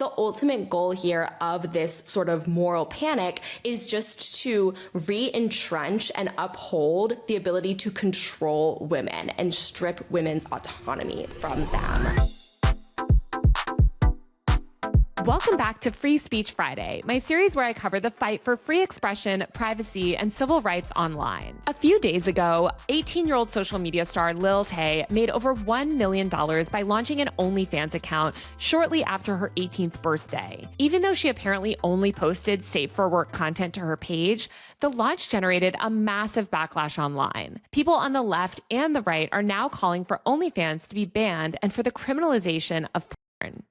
the ultimate goal here of this sort of moral panic is just to re-entrench and uphold the ability to control women and strip women's autonomy from them. Welcome back to Free Speech Friday, my series where I cover the fight for free expression, privacy, and civil rights online. A few days ago, 18-year-old social media star Lil Tay made over $1 million by launching an OnlyFans account shortly after her 18th birthday. Even though she apparently only posted safe for work content to her page, the launch generated a massive backlash online. People on the left and the right are now calling for OnlyFans to be banned and for the criminalization of porn.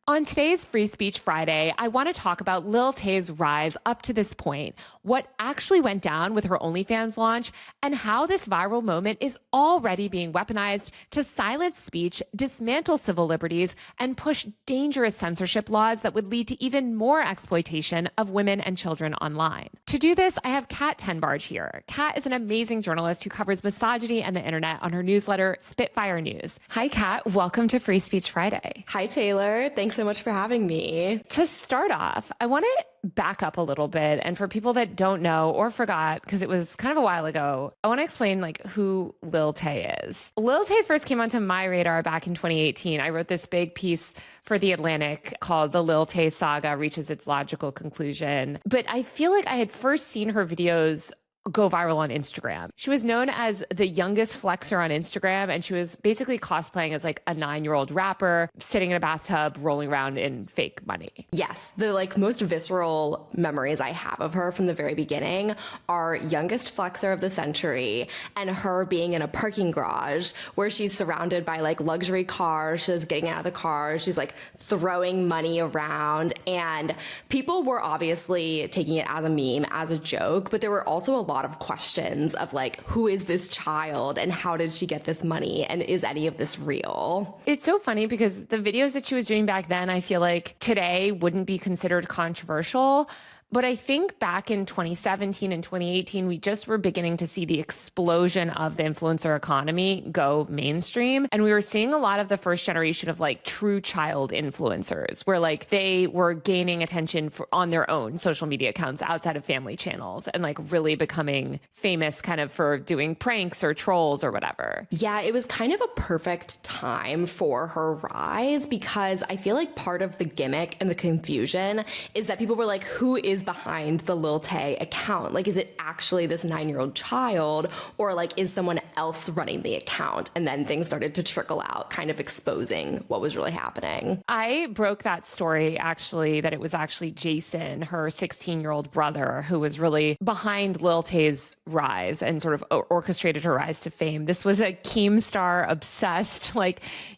On today's Free Speech Friday, I want to talk about Lil Tay's rise up to this point, what actually went down with her OnlyFans launch, and how this viral moment is already being weaponized to silence speech, dismantle civil liberties, and push dangerous censorship laws that would lead to even more exploitation of women and children online. To do this, I have Kat Tenbarge here. Kat is an amazing journalist who covers misogyny and the internet on her newsletter, Spitfire News. Hi, Kat. Welcome to Free Speech Friday. Hi, Taylor. Thanks so much for having me. To start off, I want to back up a little bit. And for people that don't know or forgot, because it was kind of a while ago, I want to explain who Lil Tay is. Lil Tay first came onto my radar back in 2018. I wrote this big piece for The Atlantic called The Lil Tay Saga Reaches Its Logical Conclusion. But I feel like I had first seen her videos go viral on Instagram. She was known as the youngest flexer on Instagram, and she was basically cosplaying as a 9-year-old rapper sitting in a bathtub rolling around in fake money. Yes, the most visceral memories I have of her from the very beginning are youngest flexer of the century and her being in a parking garage where she's surrounded by luxury cars. She's getting out of the car. She's throwing money around, and people were obviously taking it as a meme, as a joke, but there were also a lot of questions of who is this child and how did she get this money and is any of this real? It's so funny because the videos that she was doing back then, I feel like today wouldn't be considered controversial. But I think back in 2017 and 2018, we just were beginning to see the explosion of the influencer economy go mainstream. And we were seeing a lot of the first generation of true child influencers where they were gaining attention on their own social media accounts outside of family channels and really becoming famous kind of for doing pranks or trolls or whatever. Yeah, it was kind of a perfect time for her rise because I feel like part of the gimmick and the confusion is that people were who is behind the Lil Tay account? Is it actually this 9-year-old child or is someone else running the account? And then things started to trickle out, kind of exposing what was really happening. I broke that story actually, that it was actually Jason, her 16-year-old brother, who was really behind Lil Tay's rise and sort of orchestrated her rise to fame. This was a Keemstar obsessed,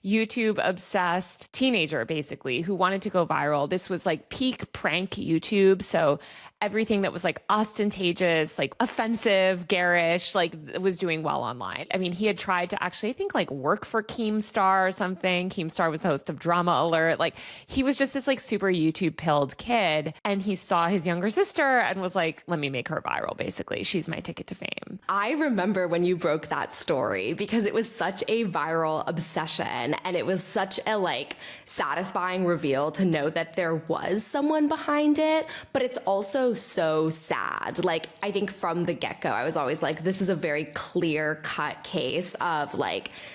YouTube obsessed teenager, basically, who wanted to go viral. This was peak prank YouTube. So everything that was ostentatious, offensive, garish, was doing well online. I mean, he had tried to actually, I think, work for Keemstar or something. Keemstar was the host of Drama Alert. He was just this super YouTube pilled kid. And he saw his younger sister and was let me make her viral, basically. She's my ticket to fame. I remember when you broke that story because it was such a viral obsession and it was such a satisfying reveal to know that there was someone behind it, but it's also so sad. I think from the get-go, I was always this is a very clear-cut case of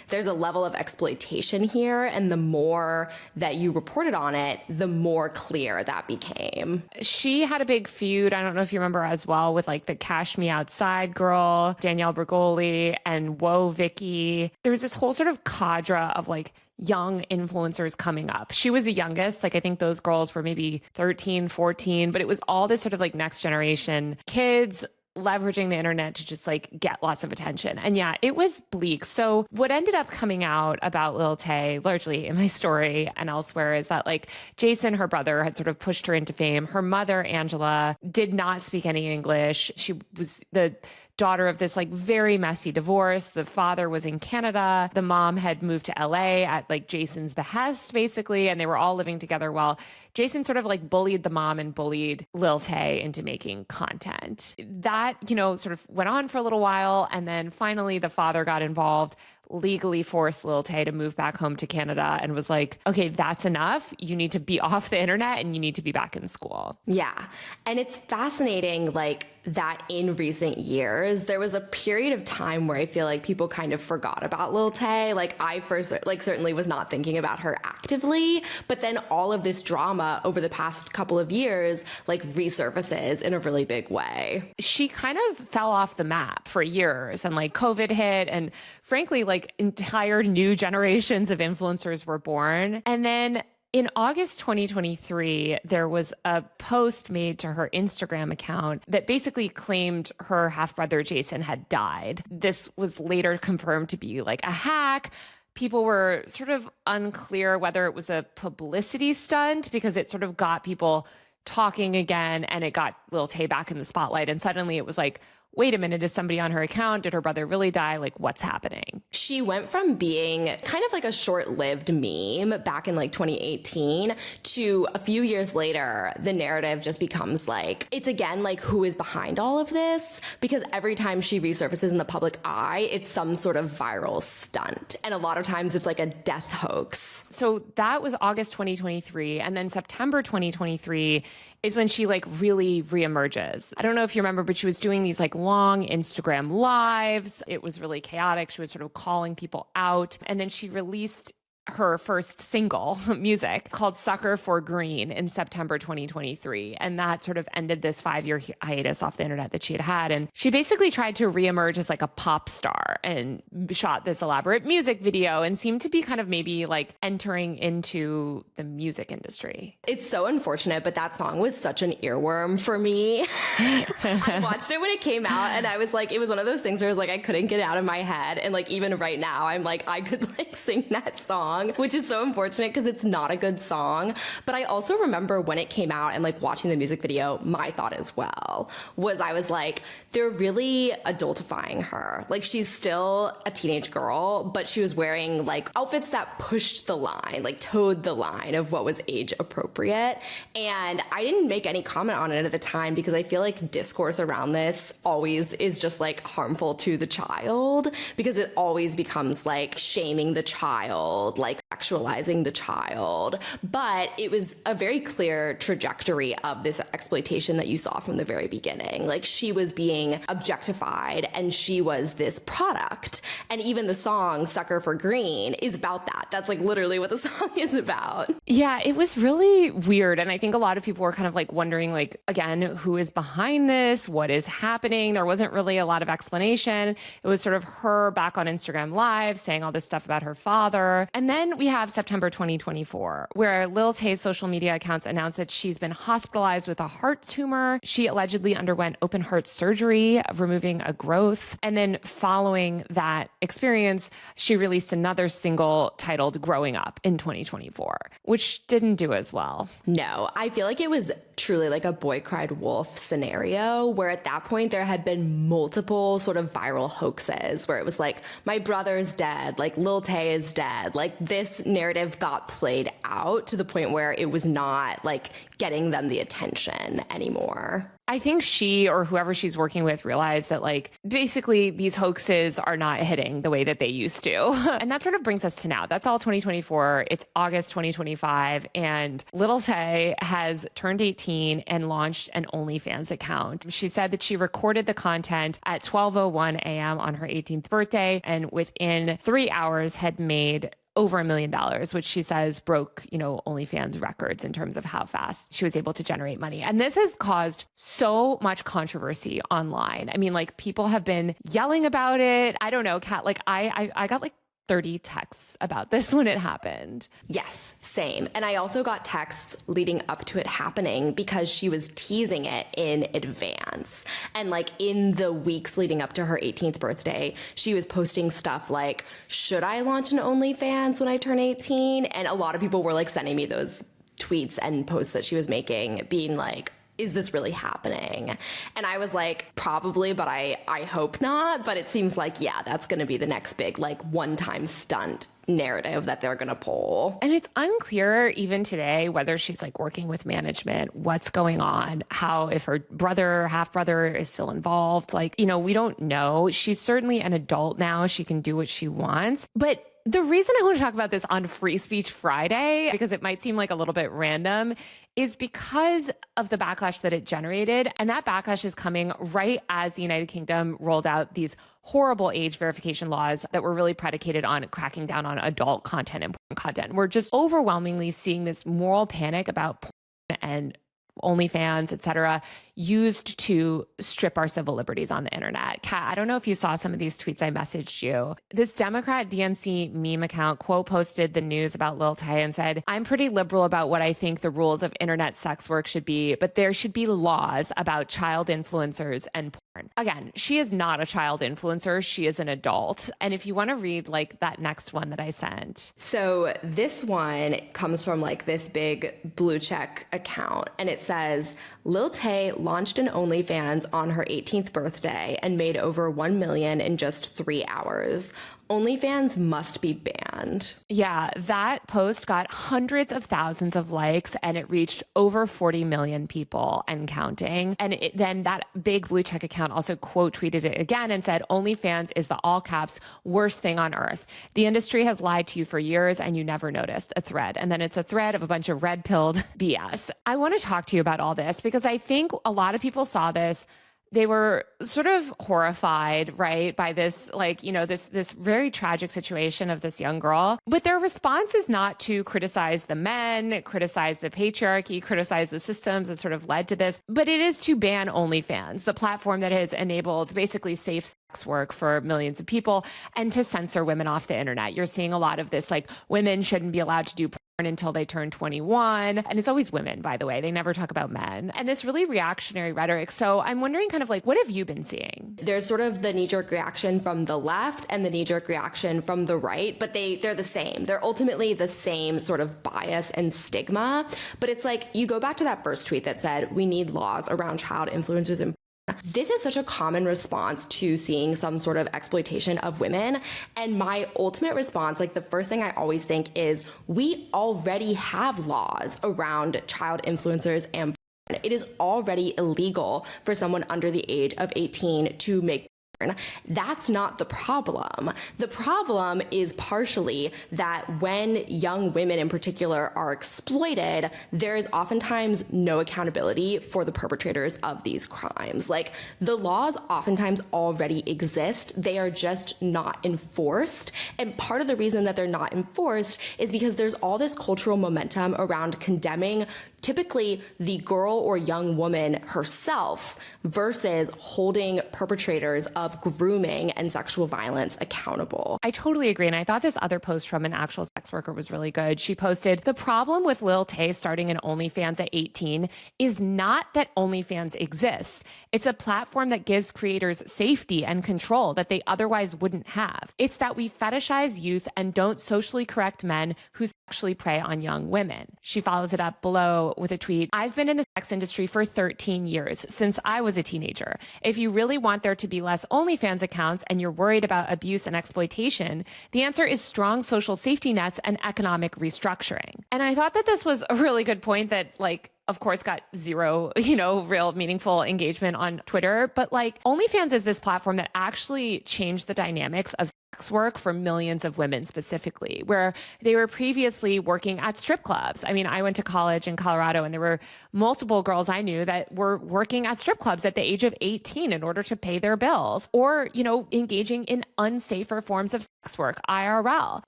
there's a level of exploitation here, and the more that you reported on it, the more clear that became. She had a big feud, I don't know if you remember as well, with the Cash Me Outside girl, Danielle Bergoli, and Whoa Vicky. There was this whole sort of cadre of young influencers coming up. She was the youngest. I think those girls were maybe 13, 14, but it was all this sort of next generation kids leveraging the internet to just get lots of attention. And yeah, it was bleak. So what ended up coming out about Lil Tay, largely in my story and elsewhere, is that Jason, her brother, had sort of pushed her into fame. Her mother, Angela, did not speak any English. She was the daughter of this very messy divorce. The father was in Canada. The mom had moved to LA at Jason's behest, basically, and they were all living together while Jason sort of bullied the mom and bullied Lil Tay into making content. That, sort of went on for a little while, and then finally the father got involved. legally forced Lil Tay to move back home to Canada and was like, okay, that's enough. You need to be off the internet and you need to be back in school. Yeah. And it's fascinating, like, that in recent years, there was a period of time where I feel like people kind of forgot about Lil Tay. Like, I first, like, certainly was not thinking about her actively, but then all of this drama over the past couple of years, like, resurfaces in a really big way. She kind of fell off the map for years, and like COVID hit, and frankly, like entire new generations of influencers were born. And then in August 2023, there was a post made to her Instagram account that basically claimed her half-brother Jason had died. This was later confirmed to be like a hack. People were sort of unclear whether it was a publicity stunt because it sort of got people talking again and it got Lil Tay back in the spotlight. And suddenly it was like, wait a minute, is somebody on her account? Did her brother really die? Like, what's happening? She went from being kind of like a short-lived meme back in like 2018 to a few years later, the narrative just becomes like, it's again like, who is behind all of this? Because every time she resurfaces in the public eye, it's some sort of viral stunt. And a lot of times it's like a death hoax. So that was August 2023. And then September 2023 is when she like really reemerges. I don't know if you remember, but she was doing these like long Instagram lives. It was really chaotic. She was sort of calling people out. And then she released her first single, music, called Sucker for Green in September 2023. And that sort of ended this 5-year hiatus off the internet that she had had. And she basically tried to reemerge as like a pop star and shot this elaborate music video and seemed to be kind of maybe like entering into the music industry. It's so unfortunate, but that song was such an earworm for me. I watched it when it came out and I was like, it was one of those things where I was like, I couldn't get it out of my head. And like, even right now, I'm like, I could like sing that song, which is so unfortunate because it's not a good song. But I also remember when it came out and like watching the music video, my thought as well was I was like, they're really adultifying her. Like, she's still a teenage girl, but she was wearing like outfits that pushed the line, like towed the line of what was age appropriate. And I didn't make any comment on it at the time because I feel like discourse around this always is just like harmful to the child because it always becomes like shaming the child, like sexualizing the child. But it was a very clear trajectory of this exploitation that you saw from the very beginning. Like, she was being objectified and she was this product. And even the song Sucker for Green is about that. That's like literally what the song is about. Yeah, it was really weird. And I think a lot of people were kind of like wondering, like, again, who is behind this? What is happening? There wasn't really a lot of explanation. It was sort of her back on Instagram Live saying all this stuff about her father. And then we have September 2024, where Lil Tay's social media accounts announced that she's been hospitalized with a heart tumor. She allegedly underwent open heart surgery, removing a growth. And then following that experience, she released another single titled Growing Up in 2024, which didn't do as well. No, I feel like it was truly like a boy cried wolf scenario where at that point there had been multiple sort of viral hoaxes where it was like, my brother's dead, like Lil Tay is dead. Like, this narrative got played out to the point where it was not like getting them the attention anymore. I think she or whoever she's working with realized that, like, basically these hoaxes are not hitting the way that they used to. And that sort of brings us to now. That's all 2024. It's August 2025. And Lil Tay has turned 18 and launched an OnlyFans account. She said that she recorded the content at 12:01 a.m. on her 18th birthday. And within 3 hours had made over $1 million, which she says broke, OnlyFans records in terms of how fast she was able to generate money. And this has caused so much controversy online. I mean, like, people have been yelling about it. I don't know, Kat, like I got like 30 texts about this when it happened. Yes, same. And I also got texts leading up to it happening because she was teasing it in advance. And like in the weeks leading up to her 18th birthday, she was posting stuff like, should I launch an OnlyFans when I turn 18? And a lot of people were like sending me those tweets and posts that she was making being like, is this really happening? And I was like, probably, but I hope not. But it seems like, yeah, that's going to be the next big like one-time stunt narrative that they're going to pull. And it's unclear even today whether she's like working with management, what's going on, how, if her brother, half brother is still involved. Like, you know, we don't know. She's certainly an adult now. She can do what she wants. But the reason I want to talk about this on Free Speech Friday, because it might seem like a little bit random, is because of the backlash that it generated. And that backlash is coming right as the United Kingdom rolled out these horrible age verification laws that were really predicated on cracking down on adult content and porn content. We're just overwhelmingly seeing this moral panic about porn and OnlyFans, et cetera, used to strip our civil liberties on the internet. Kat, I don't know if you saw some of these tweets I messaged you. This Democrat DNC meme account quote posted the news about Lil Tay and said, "I'm pretty liberal about what I think the rules of internet sex work should be, but there should be laws about child influencers and porn." Again, she is not a child influencer. She is an adult. And if you want to read like that next one that I sent. So this one comes from like this big blue check account, and it says, Lil Tay launched an OnlyFans on her 18th birthday and made over 1 million in just 3 hours. OnlyFans must be banned. Yeah, that post got hundreds of thousands of likes and it reached over 40 million people and counting. And then that big blue check account also quote tweeted it again and said, OnlyFans is the all caps worst thing on earth. The industry has lied to you for years and you never noticed. A thread. And then it's a thread of a bunch of red pilled BS. I want to talk to you about all this because I think a lot of people saw this. They were sort of horrified, right, by this, like, you know, this very tragic situation of this young girl. But their response is not to criticize the men, criticize the patriarchy, criticize the systems that sort of led to this, but it is to ban OnlyFans, the platform that has enabled basically safe sex work for millions of people, and to censor women off the internet. You're seeing a lot of this, like, women shouldn't be allowed to do until they turn 21. And it's always women, by the way. They never talk about men. And this really reactionary rhetoric. So I'm wondering kind of like, what have you been seeing? There's sort of the knee-jerk reaction from the left and the knee-jerk reaction from the right, but they're the same. They're ultimately the same sort of bias and stigma. But it's like, you go back to that first tweet that said, we need laws around child influencers and this is such a common response to seeing some sort of exploitation of women. And my ultimate response, like the first thing I always think is, we already have laws around child influencers and porn. It is already illegal for someone under the age of 18 to make porn. That's not the problem. The problem is partially that when young women in particular are exploited, there is oftentimes no accountability for the perpetrators of these crimes. Like, the laws oftentimes already exist. They are just not enforced. And part of the reason that they're not enforced is because there's all this cultural momentum around condemning typically the girl or young woman herself versus holding perpetrators of grooming and sexual violence accountable. I totally agree. And I thought this other post from an actual sex worker was really good. She posted, the problem with Lil Tay starting an OnlyFans at 18 is not that OnlyFans exists. It's a platform that gives creators safety and control that they otherwise wouldn't have. It's that we fetishize youth and don't socially correct men who sexually prey on young women. She follows it up below with a tweet, I've been in the sex industry for 13 years, since I was a teenager. If you really want there to be less OnlyFans accounts and you're worried about abuse and exploitation, the answer is strong social safety nets and economic restructuring. And I thought that this was a really good point that, like, of course, got zero, real meaningful engagement on Twitter. But like, OnlyFans is this platform that actually changed the dynamics of sex work for millions of women specifically, where they were previously working at strip clubs. I mean, I went to college in Colorado and there were multiple girls I knew that were working at strip clubs at the age of 18 in order to pay their bills or, engaging in unsafer forms of sex work, IRL.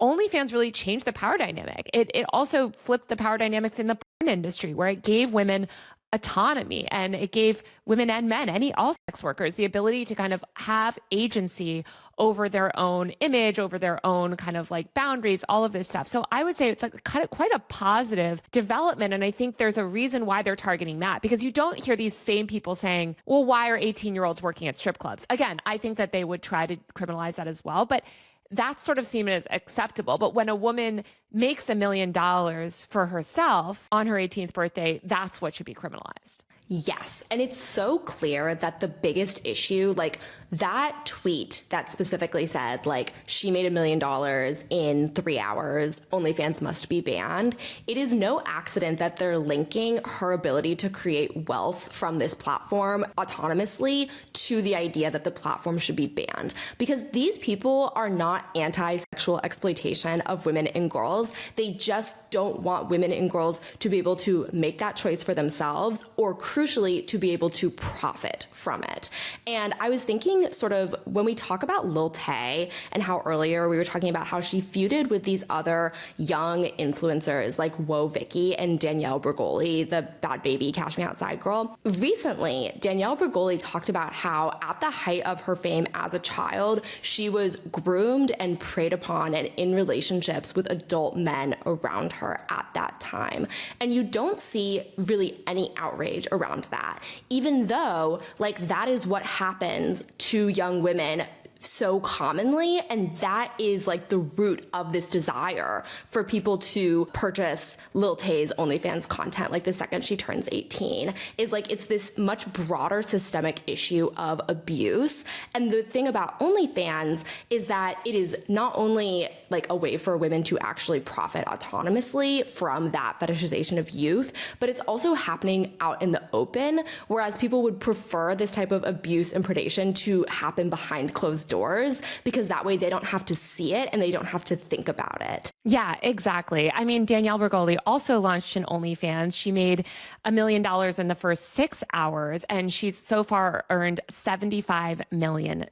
OnlyFans really changed the power dynamic. It also flipped the power dynamics in the porn industry where it gave women autonomy and it gave women and men, all sex workers, the ability to kind of have agency over their own image, over their own kind of like boundaries, all of this stuff. So I would say it's like quite a positive development. And I think there's a reason why they're targeting that, because you don't hear these same people saying, well, why are 18-year-olds working at strip clubs? Again, I think that they would try to criminalize that as well, but that's sort of seen as acceptable. But when a woman makes $1 million for herself on her 18th birthday, that's what should be criminalized. Yes. And it's so clear that the biggest issue, like that tweet that specifically said, like, she made $1 million in 3 hours, OnlyFans must be banned. It is no accident that they're linking her ability to create wealth from this platform autonomously to the idea that the platform should be banned. Because these people are not anti-sexual exploitation of women and girls. They just don't want women and girls to be able to make that choice for themselves, or crucially, to be able to profit from it. And I was thinking, sort of, when we talk about Lil Tay and how earlier we were talking about how she feuded with these other young influencers like Whoa Vicky and Danielle Bregoli, the Bad Baby Cash Me Outside girl. Recently, Danielle Bregoli talked about how at the height of her fame as a child, she was groomed and preyed upon and in relationships with adult men around her at that time. And you don't see really any outrage around that, even though, like, that is what happens to young women so commonly, and that is like the root of this desire for people to purchase Lil Tay's OnlyFans content like the second she turns 18, is like it's this much broader systemic issue of abuse. And the thing about OnlyFans is that it is not only like a way for women to actually profit autonomously from that fetishization of youth, but it's also happening out in the open, whereas people would prefer this type of abuse and predation to happen behind closed doors, because that way they don't have to see it and they don't have to think about it. Yeah, exactly. I mean, Danielle Bregoli also launched an OnlyFans. She made $1 million in the first 6 hours, and she's so far earned $75 million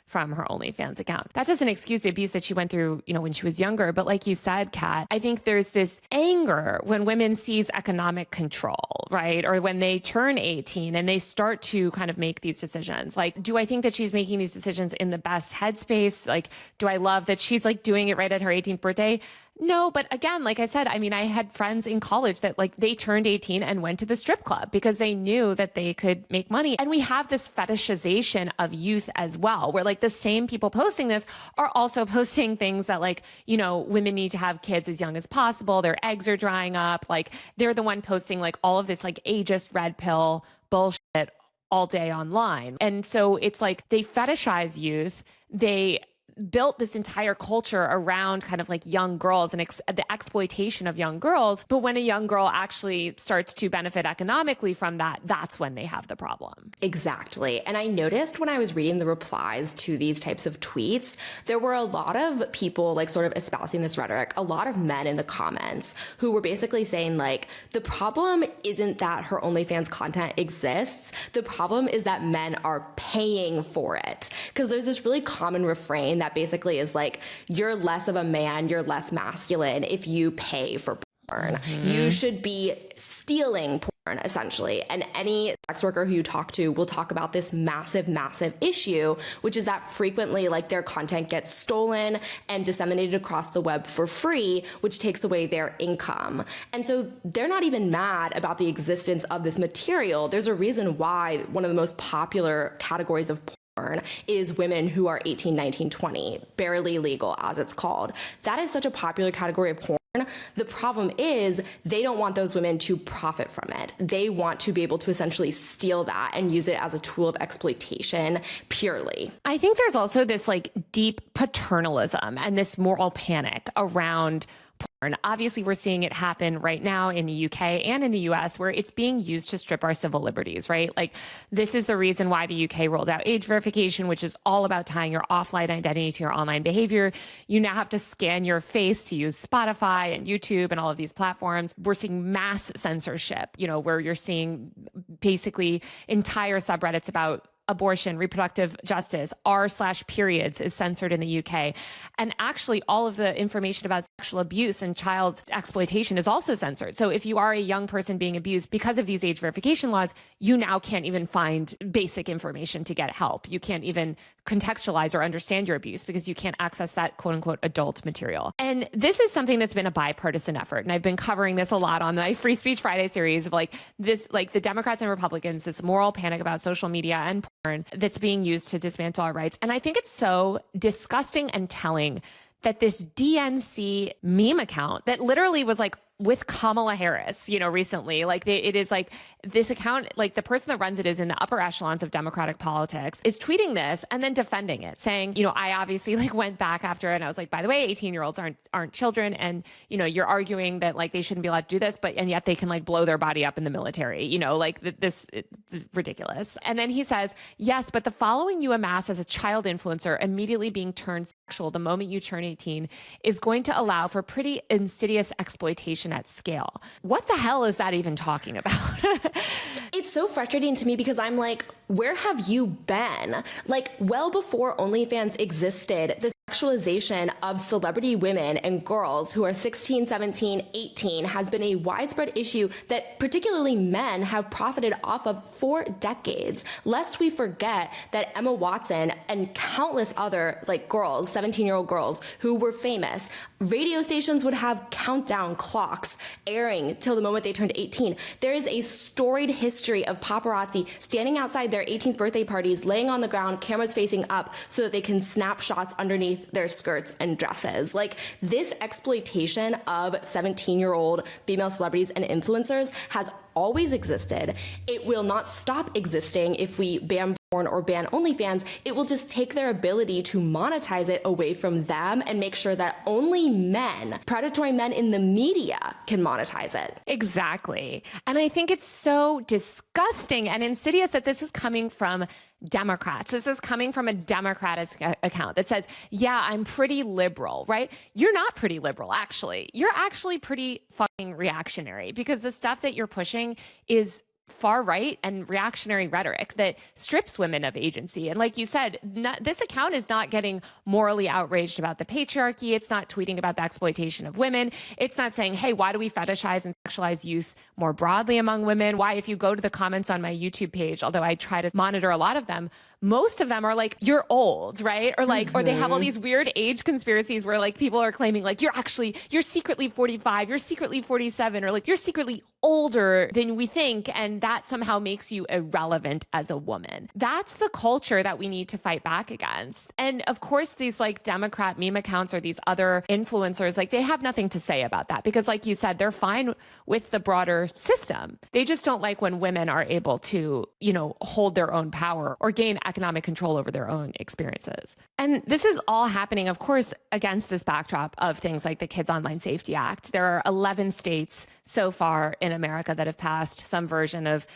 from her OnlyFans account. That doesn't excuse the abuse that she went through, when she was younger. But like you said, Kat, I think there's this anger when women seize economic control, right? Or when they turn 18 and they start to kind of make these decisions. Like, do I think that she's making these decisions in the best headspace? Like, do I love that she's like doing it right at her 18th birthday? No, but again, like I said, I mean, I had friends in college that like they turned 18 and went to the strip club because they knew that they could make money. And we have this fetishization of youth as well, where like the same people posting this are also posting things that like, women need to have kids as young as possible. Their eggs are drying up. Like they're the one posting like all of this like ageist red pill bullshit all day online. And so it's like they fetishize youth. They built this entire culture around kind of like young girls and the exploitation of young girls. But when a young girl actually starts to benefit economically from that, that's when they have the problem. Exactly. And I noticed when I was reading the replies to these types of tweets, there were a lot of people like sort of espousing this rhetoric, a lot of men in the comments who were basically saying like, the problem isn't that her OnlyFans content exists. The problem is that men are paying for it. Because there's this really common refrain that basically is like, you're less of a man, you're less masculine if you pay for porn. Mm-hmm. You should be stealing porn, essentially. And any sex worker who you talk to will talk about this massive, massive issue, which is that frequently like their content gets stolen and disseminated across the web for free, which takes away their income. And so they're not even mad about the existence of this material. There's a reason why one of the most popular categories of porn is women who are 18, 19, 20, barely legal as it's called. That is such a popular category of porn. The problem is they don't want those women to profit from it. They want to be able to essentially steal that and use it as a tool of exploitation purely. I think there's also this like deep paternalism and this moral panic around porn. Obviously, we're seeing it happen right now in the UK and in the US, where it's being used to strip our civil liberties, right? Like, this is the reason why the UK rolled out age verification, which is all about tying your offline identity to your online behavior. You now have to scan your face to use Spotify and YouTube and all of these platforms. We're seeing mass censorship, where you're seeing basically entire subreddits about abortion, reproductive justice, r/periods is censored in the UK. And actually all of the information about sexual abuse and child exploitation is also censored. So if you are a young person being abused because of these age verification laws, you now can't even find basic information to get help. You can't even contextualize or understand your abuse because you can't access that quote unquote adult material. And this is something that's been a bipartisan effort. And I've been covering this a lot on the Free Speech Friday series of like this, like the Democrats and Republicans, this moral panic about social media and porn that's being used to dismantle our rights. And I think it's so disgusting and telling that this DNC meme account that literally was like with Kamala Harris, recently, it is like this account, like the person that runs it is in the upper echelons of Democratic politics, is tweeting this and then defending it, saying, I obviously went back after it and I was like, by the way, 18-year-olds aren't children. And, you're arguing that they shouldn't be allowed to do this, and yet they can blow their body up in the military, this, it's ridiculous. And then he says, yes, but the following you amass as a child influencer immediately being turned sexual the moment you turn 18 is going to allow for pretty insidious exploitation at scale. What the hell is that even talking about? It's so frustrating to me because I'm like, where have you been? Well before OnlyFans existed, the sexualization of celebrity women and girls who are 16, 17, 18 has been a widespread issue that particularly men have profited off of for decades. Lest we forget that Emma Watson and countless other girls, 17-year-old girls who were famous, radio stations would have countdown clocks airing till the moment they turned 18. There is a storied history of paparazzi standing outside their 18th birthday parties, laying on the ground, cameras facing up so that they can snap shots underneath their skirts and dresses. This exploitation of 17-year-old female celebrities and influencers has always existed. It will not stop existing if we ban porn or ban OnlyFans. It will just take their ability to monetize it away from them and make sure that only men, predatory men in the media, can monetize it. Exactly. And I think it's so disgusting and insidious that this is coming from Democrats. This is coming from a Democratic account that says, yeah, I'm pretty liberal, right? You're not pretty liberal, actually. You're actually pretty fucking reactionary, because the stuff that you're pushing is far right and reactionary rhetoric that strips women of agency. And like you said, this account is not getting morally outraged about the patriarchy. It's not tweeting about the exploitation of women. It's not saying, hey, why do we fetishize and sexualize youth more broadly among women? Why, if you go to the comments on my YouTube page, although I try to monitor a lot of them, most of them are you're old, right? Or or they have all these weird age conspiracies where people are claiming you're secretly 45, you're secretly 47, or you're secretly older than we think. And that somehow makes you irrelevant as a woman. That's the culture that we need to fight back against. And of course, these Democrat meme accounts or these other influencers, they have nothing to say about that, because like you said, they're fine with the broader system. They just don't like when women are able to, hold their own power or gain economic control over their own experiences. And this is all happening, of course, against this backdrop of things like the Kids Online Safety Act. There are 11 states so far in America that have passed some version of,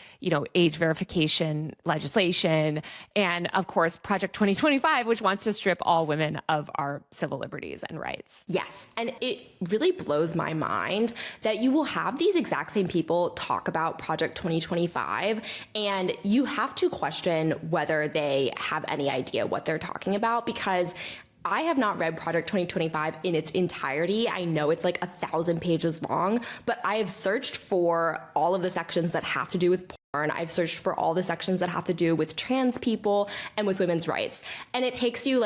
age verification legislation. And of course, Project 2025, which wants to strip all women of our civil liberties and rights. Yes. And it really blows my mind that you will have these exact same people talk about Project 2025, and you have to question whether they have any idea what they're talking about, because I have not read Project 2025 in its entirety. I know it's 1,000 pages long, but I have searched for all of the sections that have to do with porn. I've searched for all the sections that have to do with trans people and with women's rights. And it takes you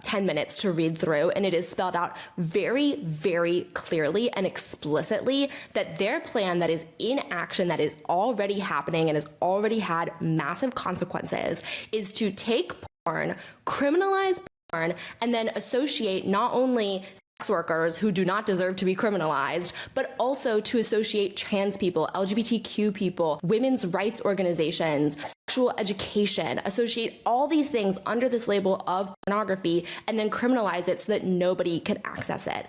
10 minutes to read through, and it is spelled out very, very clearly and explicitly that their plan that is in action, that is already happening and has already had massive consequences, is to take porn, criminalize porn, and then associate not only sex workers who do not deserve to be criminalized, but also to associate trans people, LGBTQ people, women's rights organizations, sexual education, associate all these things under this label of pornography, and then criminalize it so that nobody can access it.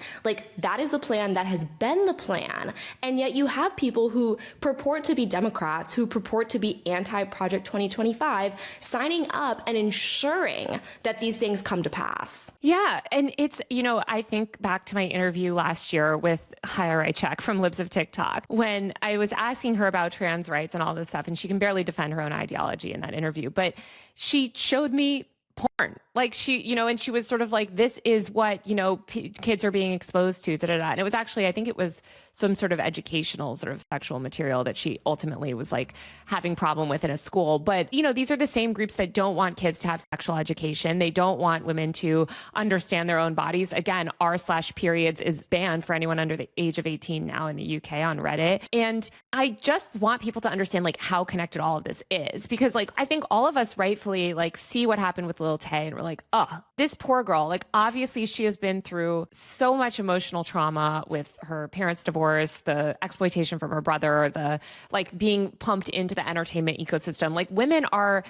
That is the plan that has been the plan. And yet you have people who purport to be Democrats, who purport to be anti-Project 2025, signing up and ensuring that these things come to pass. Yeah. And it's, I think back to my interview last year with Higher I Check from Libs of TikTok, when I was asking her about trans rights and all this stuff, and she can barely defend her own ideology in that interview, but she showed me porn. She, and she was sort of this is what, kids are being exposed to, And it was actually, I think it was some sort of educational sort of sexual material that she ultimately was having problem with in a school. But, these are the same groups that don't want kids to have sexual education. They don't want women to understand their own bodies. Again, r/periods is banned for anyone under the age of 18 now in the UK on Reddit. And I just want people to understand how connected all of this is, because I think all of us rightfully see what happened with Lil Tay Tay and we're like, oh, this poor girl, like obviously she has been through so much emotional trauma with her parents' divorce, the exploitation from her brother, the like being pumped into the entertainment ecosystem. Like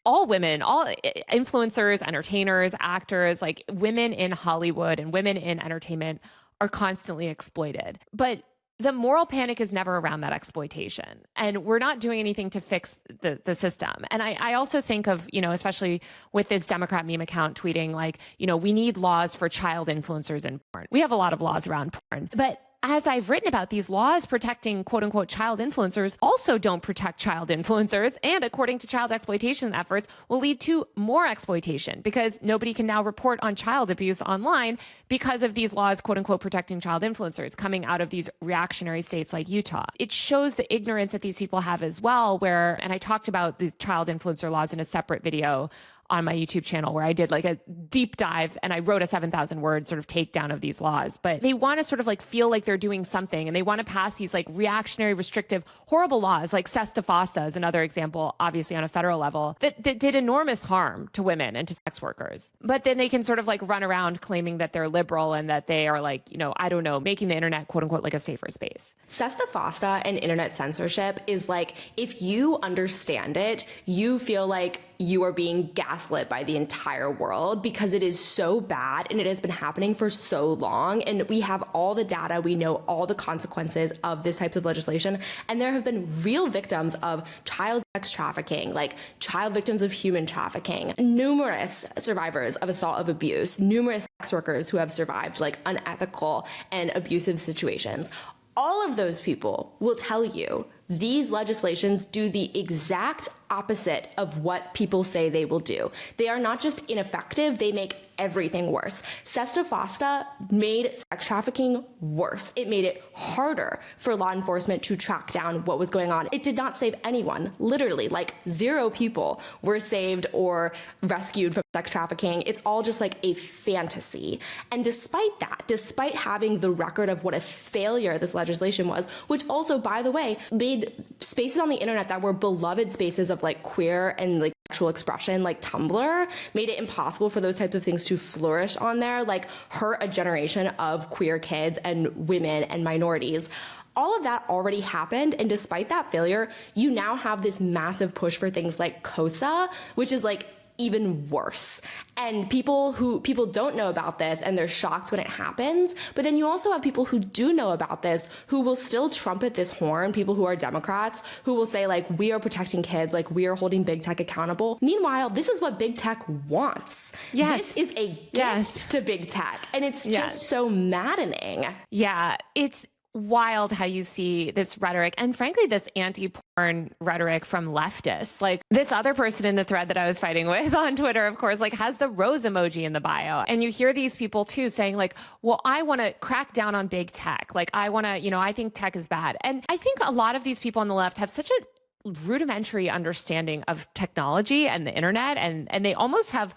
all influencers, entertainers, actors, like women in Hollywood and women in entertainment are constantly exploited. But the moral panic is never around that exploitation. And we're not doing anything to fix the system. And I also think of, especially with this Democrat meme account tweeting like, we need laws for child influencers in porn. We have a lot of laws around porn. But as I've written about, these laws protecting quote unquote child influencers also don't protect child influencers. And according to child exploitation efforts, will lead to more exploitation because nobody can now report on child abuse online because of these laws, quote unquote, protecting child influencers coming out of these reactionary states like Utah. It shows the ignorance that these people have as well, and I talked about the child influencer laws in a separate video on my YouTube channel where I did like a deep dive and I wrote a 7,000 word sort of takedown of these laws. But they want to sort of like feel like they're doing something and they want to pass these like reactionary, restrictive, horrible laws like Sesta Fosta is another example, obviously on a federal level, that did enormous harm to women and to sex workers. But then they can sort of like run around claiming that they're liberal and that they are like, I don't know, making the internet quote unquote like a safer space. Sesta Fosta and internet censorship is like, if you understand it, you feel like you are being gaslit by the entire world because it is so bad and it has been happening for so long. And we have all the data. We know all the consequences of this types of legislation. And there have been real victims of child sex trafficking, like child victims of human trafficking, numerous survivors of assault of abuse, numerous sex workers who have survived like unethical and abusive situations. All of those people will tell you these legislations do the exact opposite of what people say they will do. They are not just ineffective, they make everything worse. Sesta Fosta made sex trafficking worse. It made it harder for law enforcement to track down what was going on. It did not save anyone. Literally, like 0 people were saved or rescued from sex trafficking. It's all just like a fantasy. And despite that, despite having the record of what a failure this legislation was, which also, by the way, made spaces on the internet that were beloved spaces of like queer and like sexual expression, like Tumblr, made it impossible for those types of things to flourish on there, like hurt a generation of queer kids and women and minorities. All of that already happened, and despite that failure, you now have this massive push for things like COSA, which is like even worse. And people don't know about this and they're shocked when it happens. But then you also have people who do know about this who will still trumpet this horn, people who are Democrats, who will say like, we are protecting kids, like we are holding big tech accountable. Meanwhile, this is what big tech wants. Yes. This is a gift to big tech. And it's just so maddening. Yeah, it's wild how you see this rhetoric and frankly this anti-porn rhetoric from leftists. Like this other person in the thread that I was fighting with on Twitter, of course, like has the rose emoji in the bio. And you hear these people too saying like, well, I want to crack down on big tech. Like I want to, I think tech is bad. And I think a lot of these people on the left have such a rudimentary understanding of technology and the internet, and they almost have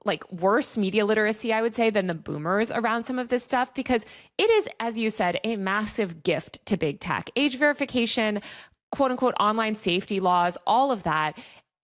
like worse media literacy, I would say, than the boomers around some of this stuff, because it is, as you said, a massive gift to big tech. Age verification, quote unquote, online safety laws, all of that.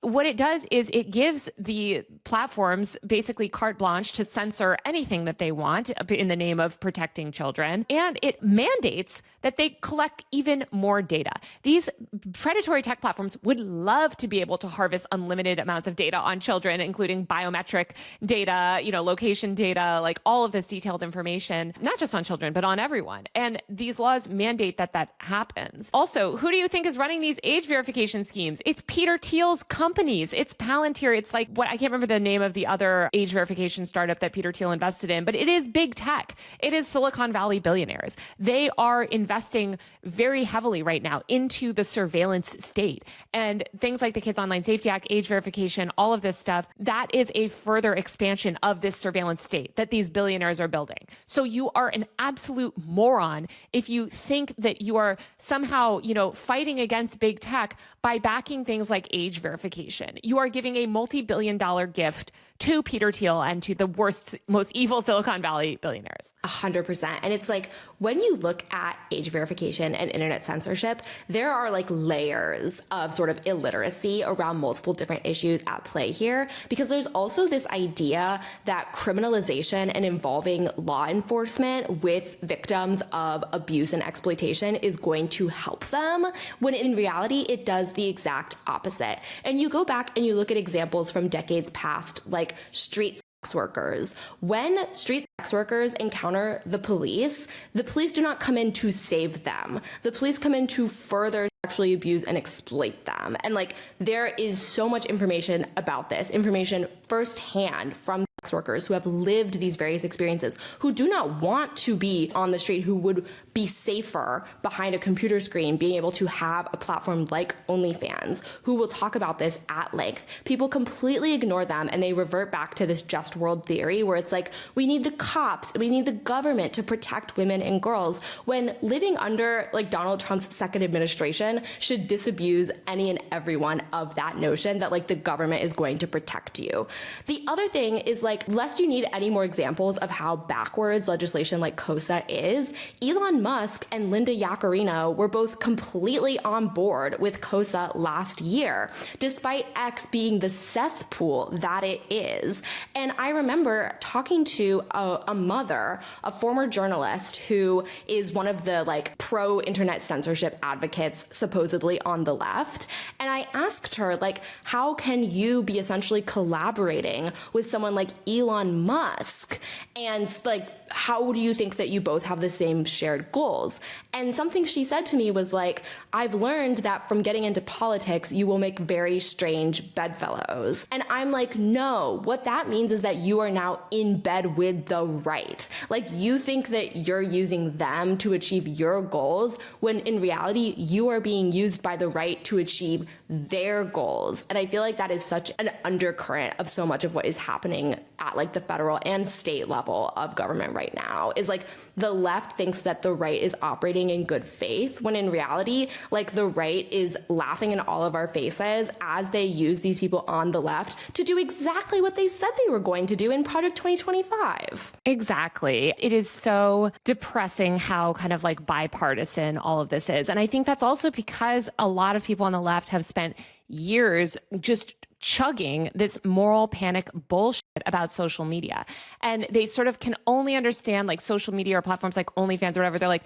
What it does is it gives the platforms basically carte blanche to censor anything that they want in the name of protecting children. And it mandates that they collect even more data. These predatory tech platforms would love to be able to harvest unlimited amounts of data on children, including biometric data, location data, like all of this detailed information, not just on children, but on everyone. And these laws mandate that that happens. Also, who do you think is running these age verification schemes? It's Peter Thiel's companies. It's Palantir. It's like I can't remember the name of the other age verification startup that Peter Thiel invested in, but it is big tech. It is Silicon Valley billionaires. They are investing very heavily right now into the surveillance state, and things like the Kids Online Safety Act, age verification, all of this stuff, that is a further expansion of this surveillance state that these billionaires are building. So you are an absolute moron if you think that you are somehow, fighting against big tech by backing things like age verification verification. You are giving a multi-billion-dollar gift to Peter Thiel and to the worst, most evil Silicon Valley billionaires. 100%. And it's like, when you look at age verification and internet censorship, there are like layers of sort of illiteracy around multiple different issues at play here, because there's also this idea that criminalization and involving law enforcement with victims of abuse and exploitation is going to help them, when in reality, it does the exact opposite. And you go back and you look at examples from decades past, like street sex workers. When street sex workers encounter the police do not come in to save them. The police come in to further sexually abuse and exploit them. And like, there is so much information about this, information firsthand from sex workers who have lived these various experiences, who do not want to be on the street, who would be safer behind a computer screen, being able to have a platform like OnlyFans, who will talk about this at length. People completely ignore them and they revert back to this just world theory where it's like, we need the cops, we need the government to protect women and girls, when living under like Donald Trump's second administration should disabuse any and everyone of that notion that like the government is going to protect you. The other thing is, like, lest you need any more examples of how backwards legislation like COSA is, Elon Musk and Linda Yaccarino were both completely on board with COSA last year, despite X being the cesspool that it is. And I remember talking to a mother, a former journalist who is one of the like pro-internet censorship advocates supposedly on the left. And I asked her, like, how can you be essentially collaborating with someone like Elon Musk? And like, how do you think that you both have the same shared goals? And something she said to me was like, I've learned that from getting into politics, you will make very strange bedfellows. And I'm like, no, what that means is that you are now in bed with the right. Like, you think that you're using them to achieve your goals, when in reality, you are being used by the right to achieve their goals. And I feel like that is such an undercurrent of so much of what is happening at like the federal and state level of government right now, is like the left thinks that the right is operating in good faith, when in reality, like, the right is laughing in all of our faces as they use these people on the left to do exactly what they said they were going to do in Project 2025. Exactly. It is so depressing how kind of like bipartisan all of this is. And I think that's also because a lot of people on the left have spent years just chugging this moral panic bullshit about social media. And they sort of can only understand like social media or platforms like OnlyFans or whatever. They're like,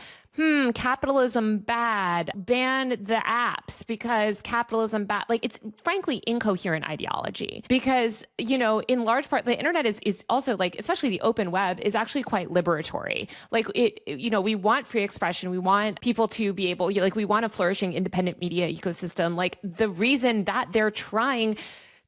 capitalism bad, ban the apps because capitalism bad. Like, it's frankly incoherent ideology, because, you know, in large part, the internet is also like, especially the open web, is actually quite liberatory. Like, it, you know, we want free expression. We want people to be able, like, we want a flourishing independent media ecosystem. Like, the reason that they're trying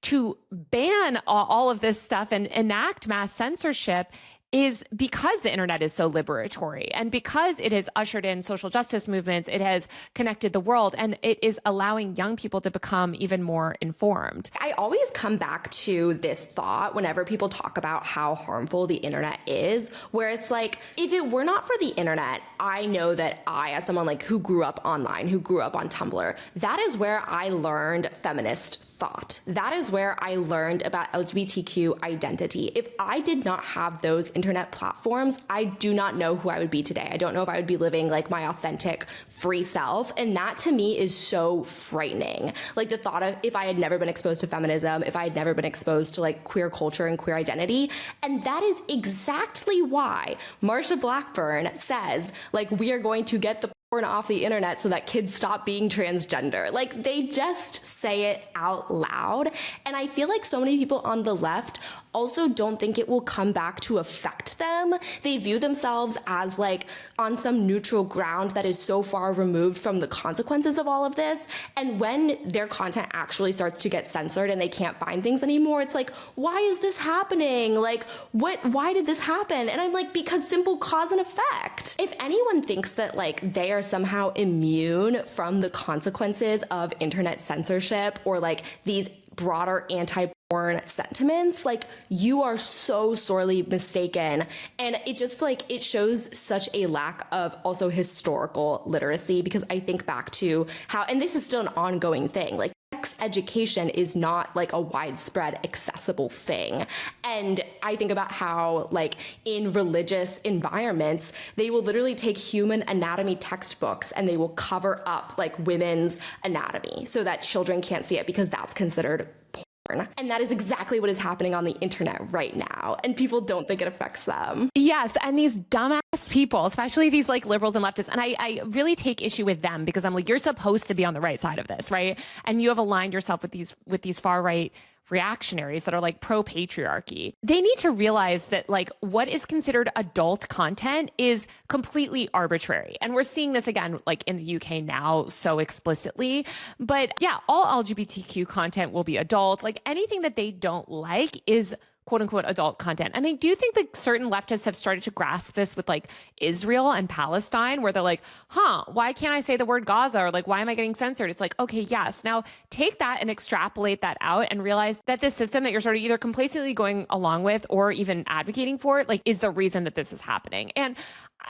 to ban all of this stuff and enact mass censorship is because the internet is so liberatory, and because it has ushered in social justice movements, it has connected the world, and it is allowing young people to become even more informed. I always come back to this thought whenever people talk about how harmful the internet is, where it's like, if it were not for the internet, I know that I, as someone like who grew up online, who grew up on Tumblr, that is where I learned feminist thought. That is where I learned about LGBTQ identity. If I did not have those internet platforms, I do not know who I would be today. I don't know if I would be living like my authentic free self. And that to me is so frightening. Like, the thought of, if I had never been exposed to feminism, if I had never been exposed to like queer culture and queer identity. And that is exactly why Marsha Blackburn says, like, we are going to get the porn off the internet so that kids stop being transgender. Like, they just say it out loud. And I feel like so many people on the left also don't think it will come back to affect them. They view themselves as like on some neutral ground that is so far removed from the consequences of all of this. And when their content actually starts to get censored and they can't find things anymore, it's like, why is this happening? Like, why did this happen? And I'm like, because simple cause and effect. If anyone thinks that like they are somehow immune from the consequences of internet censorship or like these broader anti-porn sentiments, like, you are so sorely mistaken. And it just like, it shows such a lack of also historical literacy, because I think back to how, and this is still an ongoing thing, like sex education is not like a widespread accessible thing. And I think about how like in religious environments, they will literally take human anatomy textbooks and they will cover up like women's anatomy so that children can't see it because that's considered porn. And that is exactly what is happening on the internet right now. And people don't think it affects them. Yes. And these dumbass people, especially these like liberals and leftists, and I really take issue with them because I'm like, you're supposed to be on the right side of this, right? And you have aligned yourself with these far right reactionaries that are like pro-patriarchy. They need to realize that like what is considered adult content is completely arbitrary. And we're seeing this again, like in the UK now so explicitly. But yeah, all LGBTQ content will be adult. Like anything that they don't like is quote unquote adult content. And I do think that certain leftists have started to grasp this with like Israel and Palestine, where they're like, why can't I say the word Gaza? Or like, why am I getting censored? It's like, okay, yes. Now take that and extrapolate that out and realize that this system that you're sort of either complacently going along with or even advocating for, like, is the reason that this is happening. And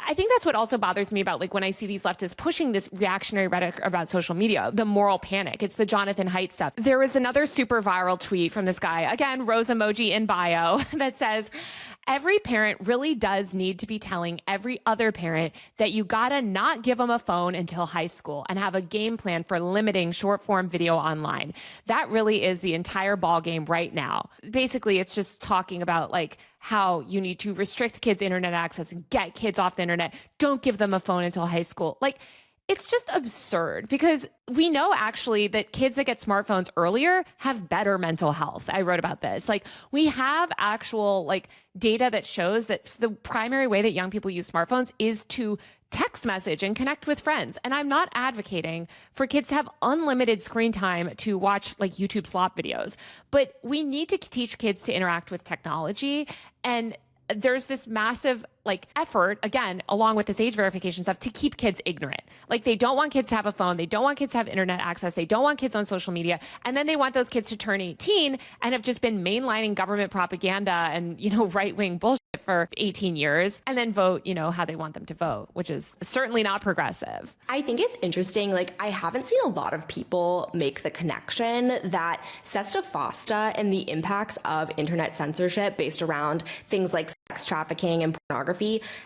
I think that's what also bothers me about like when I see these leftists pushing this reactionary rhetoric about social media, the moral panic. It's the Jonathan Haidt stuff. There was another super viral tweet from this guy, again, rose emoji in bio, that says, every parent really does need to be telling every other parent that you gotta not give them a phone until high school and have a game plan for limiting short form video online. That really is the entire ball game right now. Basically, it's just talking about like how you need to restrict kids' internet access, get kids off the internet, don't give them a phone until high school. Like, it's just absurd because we know actually that kids that get smartphones earlier have better mental health. I wrote about this. Like we have actual like data that shows that the primary way that young people use smartphones is to text message and connect with friends. And I'm not advocating for kids to have unlimited screen time to watch like YouTube slop videos, but we need to teach kids to interact with technology. And there's this massive like effort, again, along with this age verification stuff, to keep kids ignorant. Like they don't want kids to have a phone. They don't want kids to have internet access. They don't want kids on social media. And then they want those kids to turn 18 and have just been mainlining government propaganda and, you know, right-wing bullshit for 18 years and then vote, you know, how they want them to vote, which is certainly not progressive. I think it's interesting. Like, I haven't seen a lot of people make the connection that Sesta Fosta and the impacts of internet censorship based around things like sex trafficking and pornography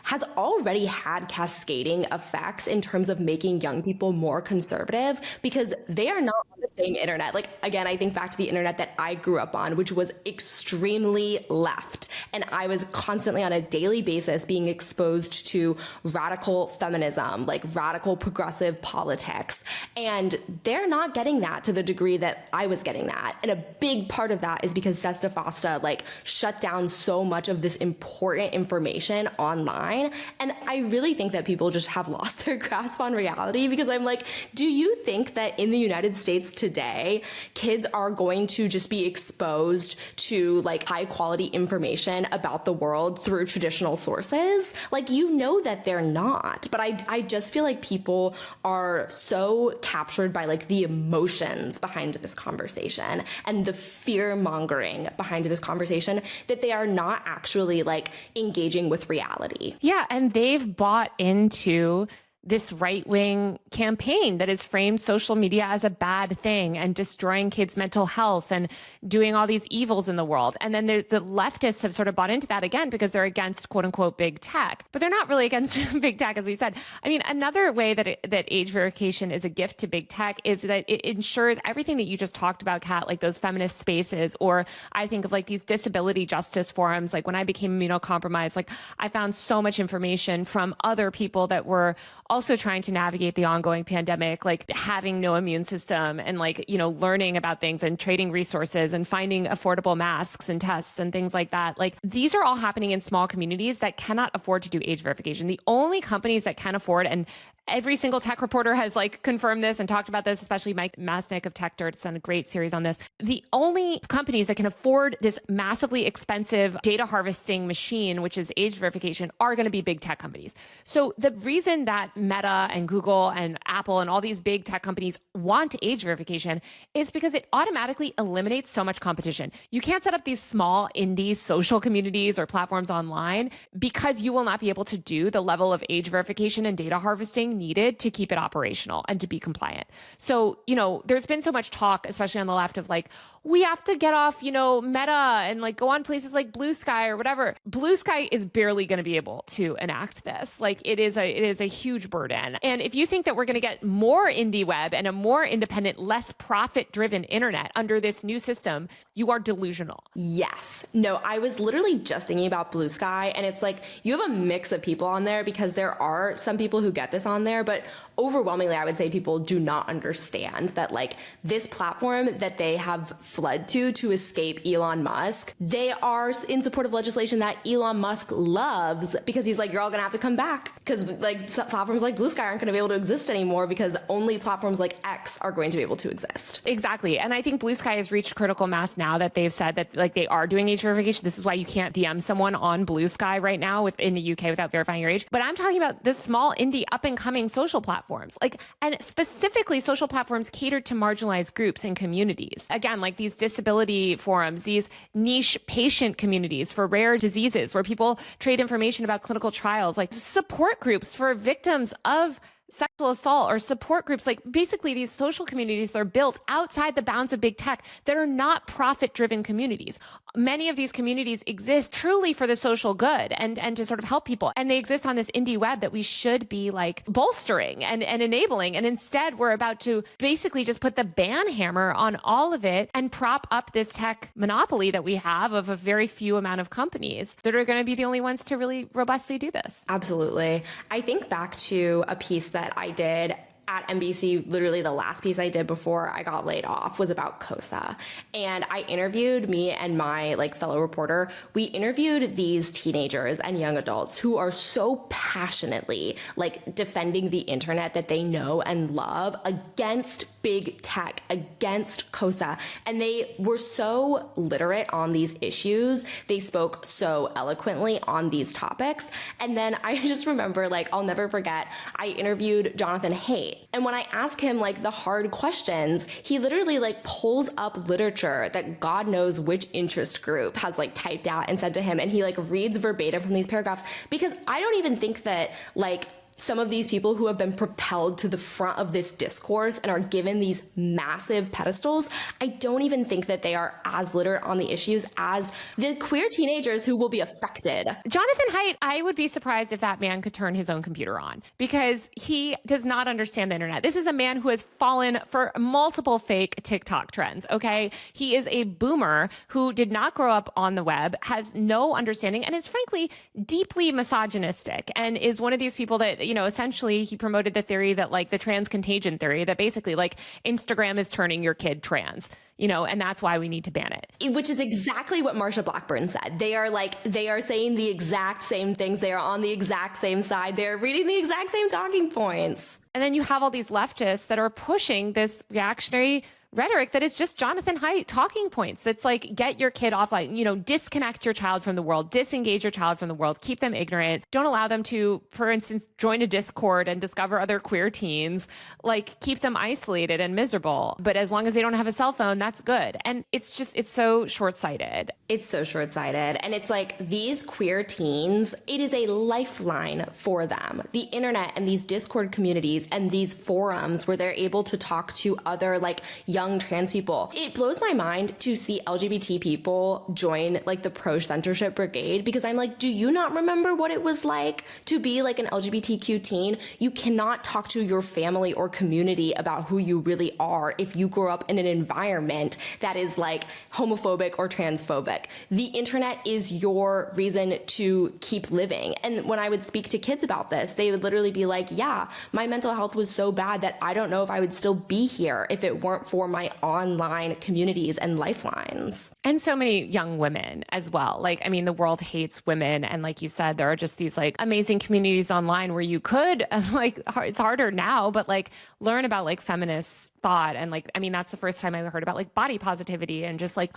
has already had cascading effects in terms of making young people more conservative because they are not on the same internet. Like, again, I think back to the internet that I grew up on, which was extremely left. And I was constantly on a daily basis being exposed to radical feminism, like radical progressive politics. And they're not getting that to the degree that I was getting that. And a big part of that is because Sesta Fosta like shut down so much of this important information online. And I really think that people just have lost their grasp on reality because I'm like, do you think that in the United States today, kids are going to just be exposed to like high quality information about the world through traditional sources? Like, you know that they're not. But I just feel like people are so captured by like the emotions behind this conversation and the fear mongering behind this conversation that they are not actually like engaging with reality. Yeah, and they've bought into this right-wing campaign that has framed social media as a bad thing and destroying kids' mental health and doing all these evils in the world. And then the leftists have sort of bought into that again because they're against quote unquote big tech, but they're not really against big tech, as we said. I mean, another way that age verification is a gift to big tech is that it ensures everything that you just talked about, Kat, like those feminist spaces, or I think of like these disability justice forums. Like when I became immunocompromised, like I found so much information from other people that were also trying to navigate the ongoing pandemic, like having no immune system and like, you know, learning about things and trading resources and finding affordable masks and tests and things like that. Like these are all happening in small communities that cannot afford to do age verification. The only companies that can afford, and every single tech reporter has like confirmed this and talked about this, especially Mike Masnick of Tech Dirt has done a great series on this. The only companies that can afford this massively expensive data harvesting machine, which is age verification, are going to be big tech companies. So the reason that Meta and Google and Apple and all these big tech companies want age verification is because it automatically eliminates so much competition. You can't set up these small indie social communities or platforms online because you will not be able to do the level of age verification and data harvesting everything needed to keep it operational and to be compliant. So, you know, there's been so much talk, especially on the left, of like, we have to get off, you know, Meta and like go on places like Blue Sky or whatever. Blue Sky is barely going to be able to enact this. Like it is a huge burden. And if you think that we're going to get more indie web and a more independent, less profit-driven internet under this new system, you are delusional. Yes. No, I was literally just thinking about Blue Sky, and it's like you have a mix of people on there because there are some people who get this on there, but overwhelmingly, I would say people do not understand that like this platform that they have fled to escape Elon Musk, they are in support of legislation that Elon Musk loves because he's like, you're all gonna have to come back because like platforms like Blue Sky aren't gonna be able to exist anymore because only platforms like X are going to be able to exist. Exactly. And I think Blue Sky has reached critical mass now that they've said that like they are doing age verification. This is why you can't DM someone on Blue Sky right now within the UK without verifying your age. But I'm talking about the small indie up and coming social platforms, like, and specifically social platforms catered to marginalized groups and communities. Again, like these disability forums, these niche patient communities for rare diseases where people trade information about clinical trials, like support groups for victims of sexual assault, or support groups, like basically these social communities that are built outside the bounds of big tech that are not profit-driven communities. Many of these communities exist truly for the social good and to sort of help people. And they exist on this indie web that we should be like bolstering and enabling. And instead, we're about to basically just put the ban hammer on all of it and prop up this tech monopoly that we have of a very few amount of companies that are going to be the only ones to really robustly do this. Absolutely. I think back to a piece that I did at NBC, literally the last piece I did before I got laid off was about COSA. And I interviewed, me and my like fellow reporter, we interviewed these teenagers and young adults who are so passionately like defending the internet that they know and love against big tech, against COSA. And they were so literate on these issues. They spoke so eloquently on these topics. And then I just remember, like, I'll never forget, I interviewed Jonathan Haidt. And when I ask him like the hard questions, he literally like pulls up literature that God knows which interest group has like typed out and sent to him. And he like reads verbatim from these paragraphs, because I don't even think that like some of these people who have been propelled to the front of this discourse and are given these massive pedestals, I don't even think that they are as literate on the issues as the queer teenagers who will be affected. Jonathan Haidt, I would be surprised if that man could turn his own computer on, because he does not understand the internet. This is a man who has fallen for multiple fake TikTok trends, okay? He is a boomer who did not grow up on the web, has no understanding, and is frankly deeply misogynistic, and is one of these people that, you know, essentially he promoted the theory that like the trans contagion theory, that basically like Instagram is turning your kid trans, you know, and that's why we need to ban it. Which is exactly what Marsha Blackburn said. They are saying the exact same things. They are on the exact same side. They're reading the exact same talking points. And then you have all these leftists that are pushing this reactionary rhetoric that is just Jonathan Haidt talking points. That's like, get your kid offline, you know, disconnect your child from the world, disengage your child from the world, keep them ignorant. Don't allow them to, for instance, join a Discord and discover other queer teens, like keep them isolated and miserable. But as long as they don't have a cell phone, that's good. And it's so short-sighted. It's so short-sighted. And it's like these queer teens, it is a lifeline for them. The internet and these Discord communities and these forums where they're able to talk to other like young trans people. It blows my mind to see LGBT people join like the pro-censorship brigade, because I'm like, do you not remember what it was like to be like an LGBTQ teen? You cannot talk to your family or community about who you really are if you grow up in an environment that is like homophobic or transphobic. The internet is your reason to keep living. And when I would speak to kids about this, they would literally be like, yeah, my mental health was so bad that I don't know if I would still be here if it weren't for my online communities and lifelines. And so many young women as well. Like, I mean, the world hates women. And like you said, there are just these like amazing communities online where you could like, it's harder now, but like learn about like feminist thought. And like, I mean, that's the first time I heard about like body positivity and just like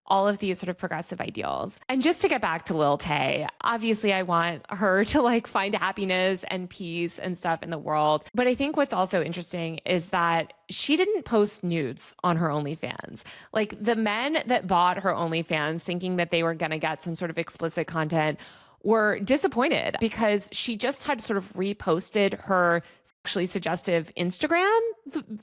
all of these sort of progressive ideals. And just to get back to Lil Tay, obviously I want her to like find happiness and peace and stuff in the world. But I think what's also interesting is that she didn't post nudes on her OnlyFans. Like the men that bought her OnlyFans thinking that they were going to get some sort of explicit content were disappointed, because she just had sort of reposted her actually suggestive Instagram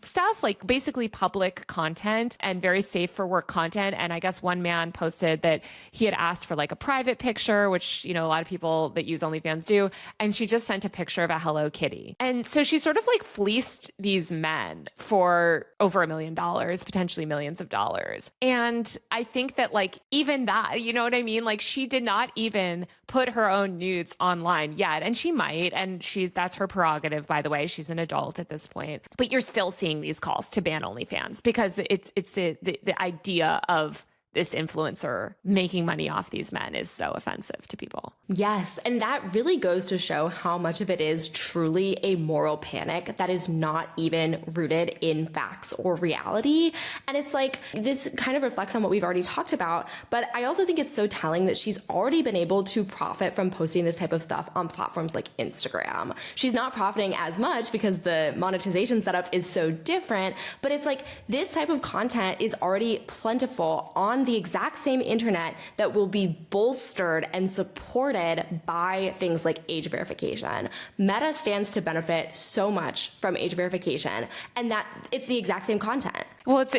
stuff, like basically public content and very safe for work content. And I guess one man posted that he had asked for like a private picture, which, a lot of people that use OnlyFans do. And she just sent a picture of a Hello Kitty. And so she sort of like fleeced these men for over $1 million, potentially millions of dollars. And I think that like even that, you know what I mean? Like she did not even put her own nudes online yet. And she might, and that's her prerogative, by the way. She's an adult at this point. But you're still seeing these calls to ban OnlyFans because it's the idea of this influencer making money off these men is so offensive to people. Yes, and that really goes to show how much of it is truly a moral panic that is not even rooted in facts or reality. And it's like, this kind of reflects on what we've already talked about, but I also think it's so telling that she's already been able to profit from posting this type of stuff on platforms like Instagram. She's not profiting as much because the monetization setup is so different, but it's like this type of content is already plentiful on the exact same internet that will be bolstered and supported by things like age verification. Meta stands to benefit so much from age verification, and that it's the exact same content. Well, it's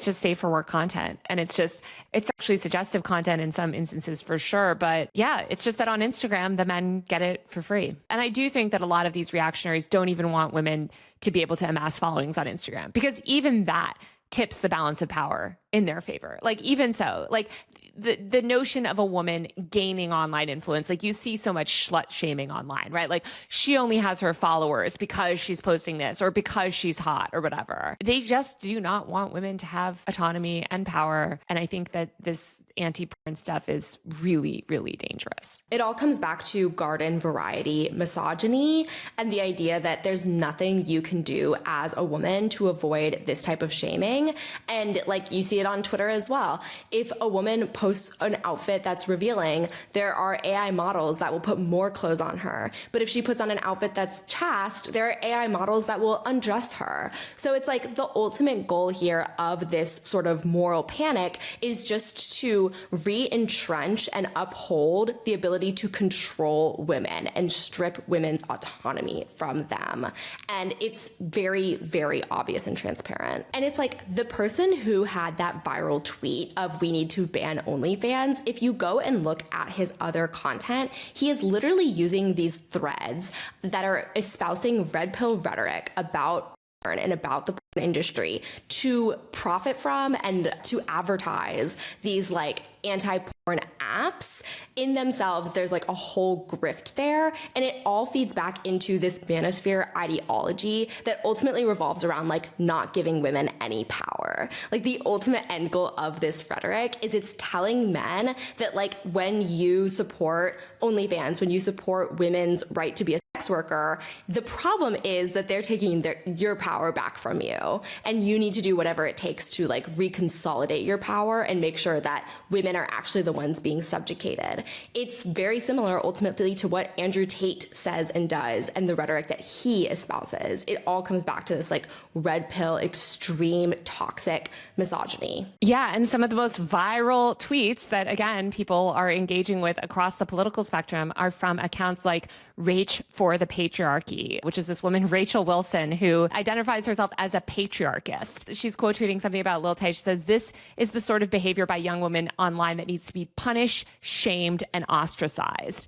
just safe for work content. And it's actually suggestive content in some instances for sure. But yeah, it's just that on Instagram, the men get it for free. And I do think that a lot of these reactionaries don't even want women to be able to amass followings on Instagram, because even that tips the balance of power in their favor. Like even so, like the notion of a woman gaining online influence, like you see so much slut shaming online, right? Like she only has her followers because she's posting this or because she's hot or whatever. They just do not want women to have autonomy and power. And I think that this anti-porn stuff is really, really dangerous. It all comes back to garden variety misogyny and the idea that there's nothing you can do as a woman to avoid this type of shaming. And like you see it on Twitter as well. If a woman posts an outfit that's revealing, there are AI models that will put more clothes on her. But if she puts on an outfit that's chaste, there are AI models that will undress her. So it's like the ultimate goal here of this sort of moral panic is just to re-entrench and uphold the ability to control women and strip women's autonomy from them. And it's very, very obvious and transparent. And it's like the person who had that viral tweet of "we need to ban OnlyFans," if you go and look at his other content, he is literally using these threads that are espousing red pill rhetoric about porn and about the porn industry to profit from and to advertise these like anti-porn apps. In themselves, there's like a whole grift there, and it all feeds back into this manosphere ideology that ultimately revolves around like not giving women any power. Like the ultimate end goal of this rhetoric is it's telling men that like when you support OnlyFans, when you support women's right to be a sex worker, the problem is that they're taking your power back from you, and you need to do whatever it takes to like reconsolidate your power and make sure that women are actually the ones being subjugated. It's very similar ultimately to what Andrew Tate says and does and the rhetoric that he espouses. It all comes back to this like red pill, extreme, toxic misogyny. Yeah, and some of the most viral tweets that, again, people are engaging with across the political spectrum are from accounts like Rach for the Patriarchy, which is this woman, Rachel Wilson, who identifies herself as a patriarchist. She's quote tweeting something about Lil Tay. She says, "This is the sort of behavior by young women online that needs to be punished, shamed, and ostracized."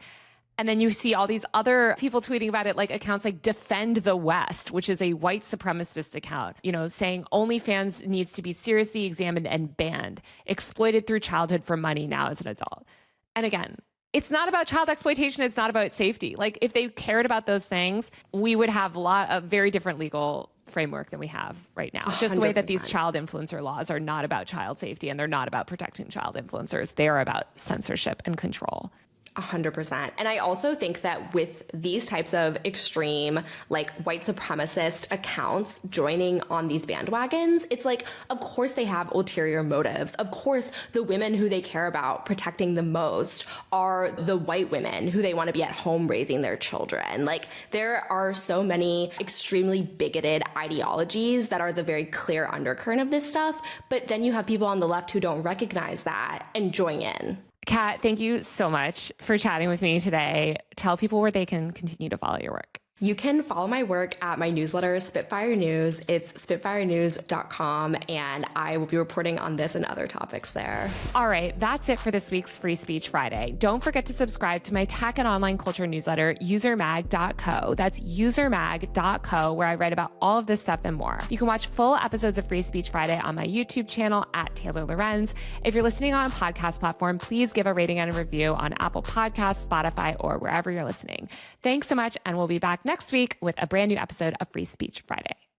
And then you see all these other people tweeting about it, like accounts like Defend the West, which is a white supremacist account, saying OnlyFans needs to be seriously examined and banned, exploited through childhood for money now as an adult. And again, it's not about child exploitation. It's not about safety. Like if they cared about those things, we would have a very different legal framework than we have right now. 100%. Just the way that these child influencer laws are not about child safety and they're not about protecting child influencers. They're about censorship and control. 100%. And I also think that with these types of extreme, like white supremacist accounts joining on these bandwagons, it's like, of course they have ulterior motives. Of course, the women who they care about protecting the most are the white women who they want to be at home raising their children. Like there are so many extremely bigoted ideologies that are the very clear undercurrent of this stuff. But then you have people on the left who don't recognize that and join in. Kat, thank you so much for chatting with me today. Tell people where they can continue to follow your work. You can follow my work at my newsletter, Spitfire News. It's spitfirenews.com, and I will be reporting on this and other topics there. All right, that's it for this week's Free Speech Friday. Don't forget to subscribe to my tech and online culture newsletter, usermag.co. That's usermag.co, where I write about all of this stuff and more. You can watch full episodes of Free Speech Friday on my YouTube channel at Taylor Lorenz. If you're listening on a podcast platform, please give a rating and a review on Apple Podcasts, Spotify, or wherever you're listening. Thanks so much, and we'll be back next week with a brand new episode of Free Speech Friday.